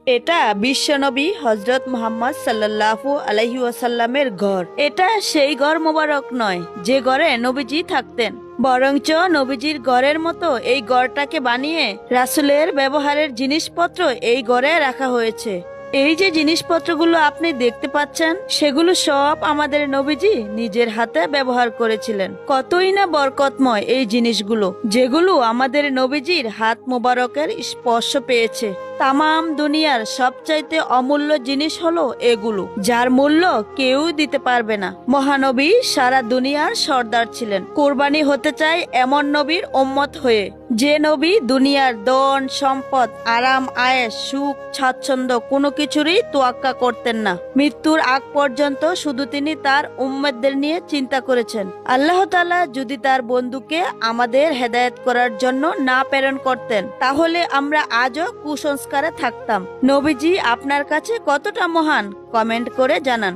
এটা বিশ্বনবী হজরত মুহাম্মদ সাল্লাল্লাহু আলাইহি ওয়াসাল্লামের ঘর। এটা সেই ঘর মোবারক নয় যে ঘরে নবীজি থাকতেন, বরঞ্চ নবীজির ঘরের মতো এই ঘরটাকে বানিয়ে রাসূলের ব্যবহারের জিনিসপত্র এই ঘরে রাখা হয়েছে। এই যে জিনিসপত্রগুলো আপনি দেখতে পাচ্ছেন, সেগুলো সব আমাদের নবীজি নিজের হাতে ব্যবহার করেছিলেন। কতই না বরকতময় এই জিনিসগুলো, যেগুলো আমাদের নবীজির হাত মোবারকের স্পর্শ পেয়েছে। তামাম দুনিয়ার সবচাইতে অমূল্য জিনিস হলো এগুলো, যার মূল্য কেউ দিতে পারবে না। মহানবী সারা দুনিয়ার সর্দার ছিলেন। কোরবানি হতে চায় এমন নবীর উম্মত হয়ে, যে নবী দুনিয়ার ধন সম্পদ, আরাম আয়েশ, সুখ স্বাচ্ছন্দ্য কোনো কিছুরই তোয়াক্কা করতেন না। মৃত্যুর আগ পর্যন্ত শুধু তিনি তার উম্মতদের নিয়ে চিন্তা করেছেন। আল্লাহ তাআলা যদি তার বন্ধুকে আমাদের হেদায়েত করার জন্য না প্রেরণ করতেন, তাহলে আমরা আজও কুসংস্কারে থাকতাম। নবীজি আপনার কাছে কতটা মহান, কমেন্ট করে জানান।